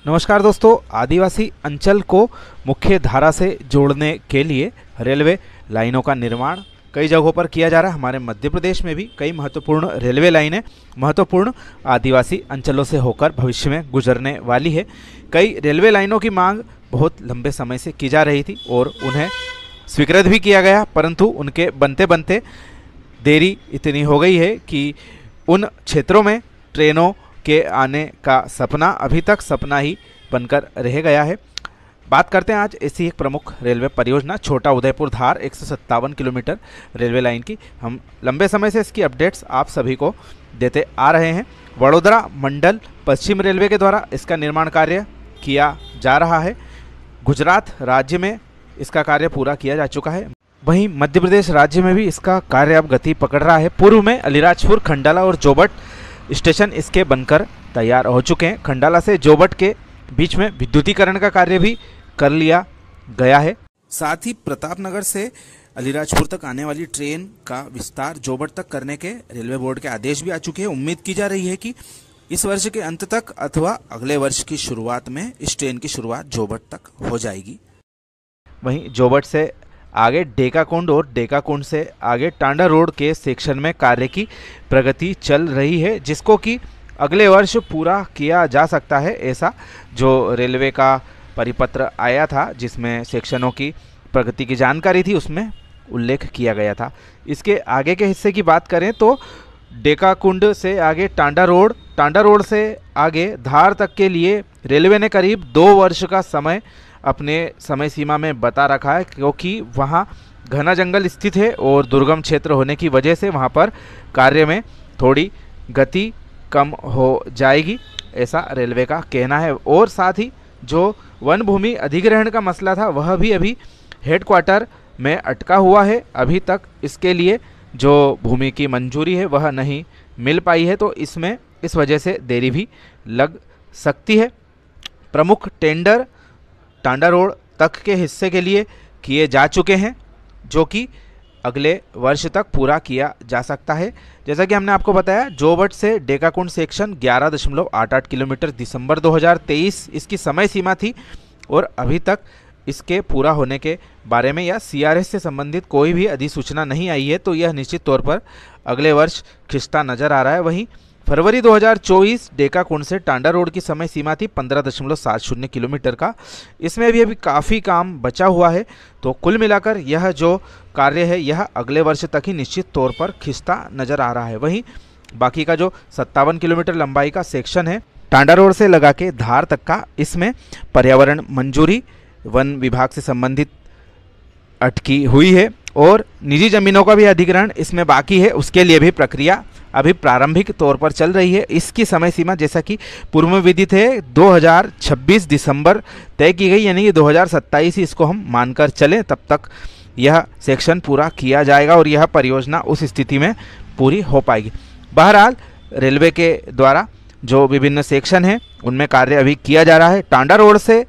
नमस्कार दोस्तों, आदिवासी अंचल को मुख्य धारा से जोड़ने के लिए रेलवे लाइनों का निर्माण कई जगहों पर किया जा रहा है। हमारे मध्य प्रदेश में भी कई महत्वपूर्ण रेलवे लाइनें महत्वपूर्ण आदिवासी अंचलों से होकर भविष्य में गुजरने वाली है। कई रेलवे लाइनों की मांग बहुत लंबे समय से की जा रही थी और उन्हें स्वीकृत भी किया गया, परंतु उनके बनते बनते देरी इतनी हो गई है कि उन क्षेत्रों में ट्रेनों के आने का सपना अभी तक सपना ही बनकर रह गया है। बात करते हैं आज ऐसी एक प्रमुख रेलवे परियोजना छोटा उदयपुर धार 157 किलोमीटर रेलवे लाइन की। हम लंबे समय से इसकी अपडेट्स आप सभी को देते आ रहे हैं। वडोदरा मंडल पश्चिम रेलवे के द्वारा इसका निर्माण कार्य किया जा रहा है। गुजरात राज्य में इसका कार्य पूरा किया जा चुका है, वहीं मध्य प्रदेश राज्य में भी इसका कार्य अब गति पकड़ रहा है। पूर्व में अलीराजपुर, खंडाला और जोबट स्टेशन इसके बनकर तैयार हो चुके हैं। खंडाला से जोबट के बीच में विद्युतीकरण का कार्य भी कर लिया गया है। साथ ही प्रतापनगर से अलीराजपुर तक आने वाली ट्रेन का विस्तार जोबट तक करने के रेलवे बोर्ड के आदेश भी आ चुके हैं। उम्मीद की जा रही है कि इस वर्ष के अंत तक अथवा अगले वर्ष की शुरुआत में इस ट्रेन की शुरुआत जोबट तक हो जाएगी। वहीं जोबट से आगे डेकाकुंड और डेकाकुंड से आगे टांडा रोड के सेक्शन में कार्य की प्रगति चल रही है, जिसको कि अगले वर्ष पूरा किया जा सकता है। ऐसा जो रेलवे का परिपत्र आया था जिसमें सेक्शनों की प्रगति की जानकारी थी उसमें उल्लेख किया गया था। इसके आगे के हिस्से की बात करें तो डेकाकुंड से आगे टांडा रोड से आगे धार तक के लिए रेलवे ने करीब 2 वर्ष का समय अपने समय सीमा में बता रखा है, क्योंकि वहाँ घना जंगल स्थित है और दुर्गम क्षेत्र होने की वजह से वहाँ पर कार्य में थोड़ी गति कम हो जाएगी, ऐसा रेलवे का कहना है। और साथ ही जो वन भूमि अधिग्रहण का मसला था वह भी अभी हेडक्वार्टर में अटका हुआ है। अभी तक इसके लिए जो भूमि की मंजूरी है वह नहीं मिल पाई है, तो इसमें इस वजह से देरी भी लग सकती है। प्रमुख टेंडर टांडा रोड तक के हिस्से के लिए किए जा चुके हैं, जो कि अगले वर्ष तक पूरा किया जा सकता है। जैसा कि हमने आपको बताया, जोबट से डेकाकुंड सेक्शन 11.88 किलोमीटर दिसंबर 2023 इसकी समय सीमा थी और अभी तक इसके पूरा होने के बारे में या सीआरएस से संबंधित कोई भी अधिसूचना नहीं आई है, तो यह निश्चित तौर पर अगले वर्ष खिंचता नजर आ रहा है। वहीं फरवरी 2024 डेकाकुंड से टांडा रोड की समय सीमा थी 15.70 किलोमीटर का। इसमें भी अभी काफ़ी काम बचा हुआ है, तो कुल मिलाकर यह जो कार्य है यह अगले वर्ष तक ही निश्चित तौर पर खिंचता नजर आ रहा है। वहीं बाकी का जो 57 किलोमीटर लंबाई का सेक्शन है टांडा रोड से लगा के धार तक का, इसमें पर्यावरण मंजूरी वन विभाग से संबंधित अटकी हुई है और निजी जमीनों का भी अधिग्रहण इसमें बाकी है। उसके लिए भी प्रक्रिया अभी प्रारंभिक तौर पर चल रही है। इसकी समय सीमा जैसा कि पूर्व में विदित है 2026 दिसंबर तय की गई, यानी कि 2027 ही इसको हम मानकर चलें, तब तक यह सेक्शन पूरा किया जाएगा और यह परियोजना उस स्थिति में पूरी हो पाएगी। बहरहाल रेलवे के द्वारा जो विभिन्न सेक्शन हैं उनमें कार्य अभी किया जा रहा है। टांडा रोड से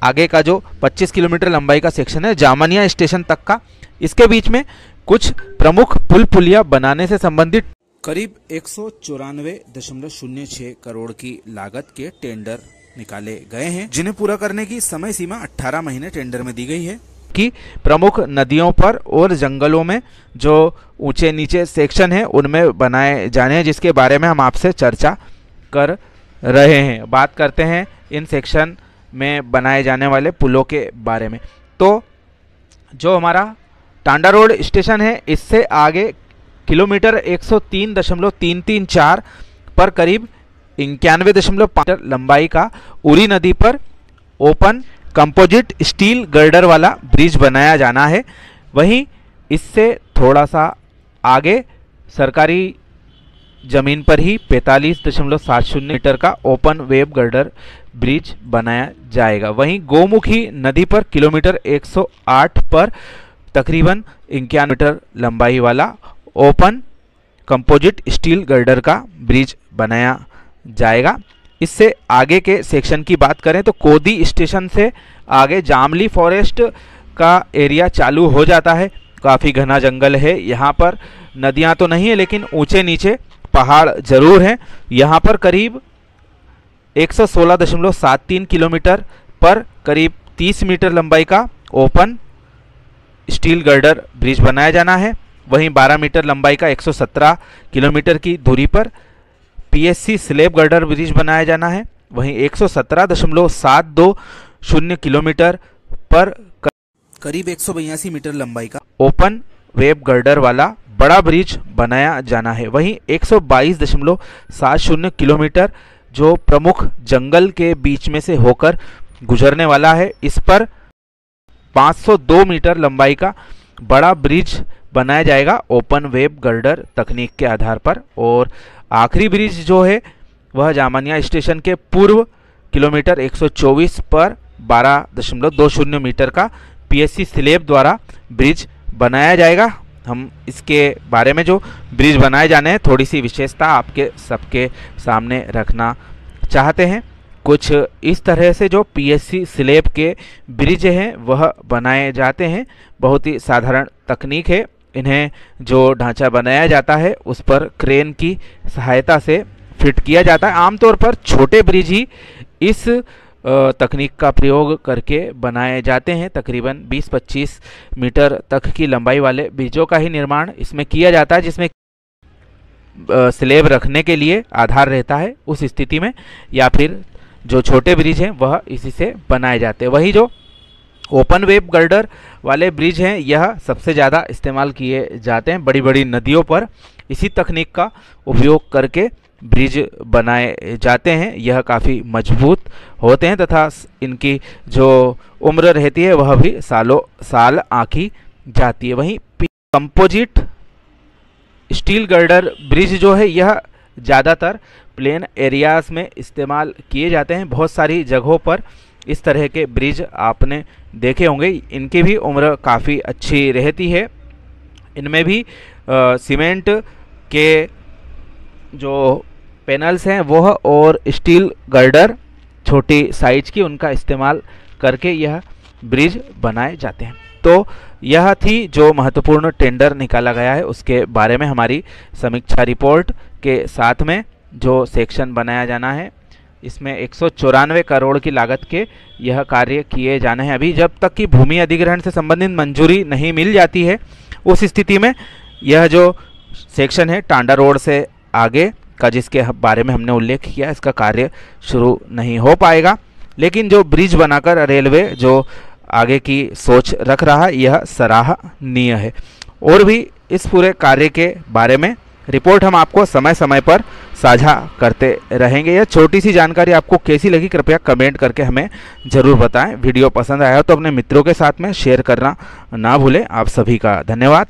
आगे का जो 25 किलोमीटर लंबाई का सेक्शन है जामनिया स्टेशन तक का, इसके बीच में कुछ प्रमुख पुल पुलिया बनाने से संबंधित करीब 194.06 करोड़ की लागत के टेंडर निकाले गए हैं, जिन्हें पूरा करने की समय सीमा 18 महीने टेंडर में दी गई है। कि प्रमुख नदियों पर और जंगलों में जो ऊंचे नीचे सेक्शन है उनमें बनाए जाने हैं, जिसके बारे में हम आपसे चर्चा कर रहे हैं। बात करते हैं इन सेक्शन में बनाए जाने वाले पुलों के बारे में। तो जो हमारा टांडा रोड स्टेशन है इससे आगे किलोमीटर 103.334 पर करीब 91.5 लंबाई का उरी नदी पर ओपन कंपोजिट स्टील गर्डर वाला ब्रिज बनाया जाना है। वहीं इससे थोड़ा सा आगे सरकारी जमीन पर ही 45.70 मीटर का ओपन वेब गर्डर ब्रिज बनाया जाएगा। वहीं गोमुखी नदी पर किलोमीटर 108 पर तकरीबन 91 मीटर लंबाई वाला ओपन कंपोजिट स्टील गर्डर का ब्रिज बनाया जाएगा। इससे आगे के सेक्शन की बात करें तो कोदी स्टेशन से आगे जामली फॉरेस्ट का एरिया चालू हो जाता है। काफ़ी घना जंगल है, यहाँ पर नदियाँ तो नहीं है लेकिन ऊंचे नीचे पहाड़ जरूर हैं। यहाँ पर करीब 116.73 किलोमीटर पर करीब 30 मीटर लंबाई का ओपन स्टील गर्डर ब्रिज बनाया जाना है। वहीं 12 मीटर लंबाई का 117 किलोमीटर की दूरी पर पीएससी स्लेब गर्डर ब्रिज बनाया जाना है। वहीं 117.720 किलोमीटर पर करीब 182 मीटर लंबाई का ओपन वेब गर्डर वाला बड़ा ब्रिज बनाया जाना है। वहीं 122.70 किलोमीटर जो प्रमुख जंगल के बीच में से होकर गुजरने वाला है, इस पर 502 मीटर लंबाई का बड़ा ब्रिज बनाया जाएगा ओपन वेब गर्डर तकनीक के आधार पर। और आखिरी ब्रिज जो है वह जामनिया स्टेशन के पूर्व किलोमीटर 124 पर 12.20 मीटर का पीएससी स्लेब द्वारा ब्रिज बनाया जाएगा। हम इसके बारे में जो ब्रिज बनाए जाने हैं थोड़ी सी विशेषता आपके सबके सामने रखना चाहते हैं। कुछ इस तरह से जो पीएससी स्लेब के ब्रिज हैं वह बनाए जाते हैं। बहुत ही साधारण तकनीक है। इन्हें जो ढांचा बनाया जाता है उस पर क्रेन की सहायता से फिट किया जाता है। आमतौर पर छोटे ब्रिज ही इस तकनीक का प्रयोग करके बनाए जाते हैं। तकरीबन 20-25 मीटर तक की लंबाई वाले ब्रिजों का ही निर्माण इसमें किया जाता है, जिसमें स्लेब रखने के लिए आधार रहता है उस स्थिति में, या फिर जो छोटे ब्रिज हैं वह इसी से बनाए जाते हैं। वही जो ओपन वेब गर्डर वाले ब्रिज हैं यह सबसे ज़्यादा इस्तेमाल किए जाते हैं बड़ी बड़ी नदियों पर। इसी तकनीक का उपयोग करके ब्रिज बनाए जाते हैं। यह काफ़ी मजबूत होते हैं तथा इनकी जो उम्र रहती है वह भी सालों साल आंकी जाती है। वहीं कंपोजिट स्टील गर्डर ब्रिज जो है यह ज़्यादातर प्लेन एरियाज़ में इस्तेमाल किए जाते हैं। बहुत सारी जगहों पर इस तरह के ब्रिज आपने देखे होंगे। इनकी भी उम्र काफ़ी अच्छी रहती है। इनमें भी सीमेंट के जो पैनल्स हैं वह और स्टील गर्डर छोटी साइज की उनका इस्तेमाल करके यह ब्रिज बनाए जाते हैं। तो यह थी जो महत्वपूर्ण टेंडर निकाला गया है उसके बारे में हमारी समीक्षा रिपोर्ट के साथ में जो सेक्शन बनाया जाना है। इसमें 194 करोड़ की लागत के यह कार्य किए जाने हैं। अभी जब तक कि भूमि अधिग्रहण से संबंधित मंजूरी नहीं मिल जाती है उस स्थिति में यह जो सेक्शन है टांडा रोड से आगे का जिसके बारे में हमने उल्लेख किया इसका कार्य शुरू नहीं हो पाएगा। लेकिन जो ब्रिज बनाकर रेलवे जो आगे की सोच रख रहा है यह सराहनीय है। और भी इस पूरे कार्य के बारे में रिपोर्ट हम आपको समय समय पर साझा करते रहेंगे। यह छोटी सी जानकारी आपको कैसी लगी कृपया कमेंट करके हमें ज़रूर बताएं। वीडियो पसंद आया हो तो अपने मित्रों के साथ में शेयर करना ना भूलें। आप सभी का धन्यवाद।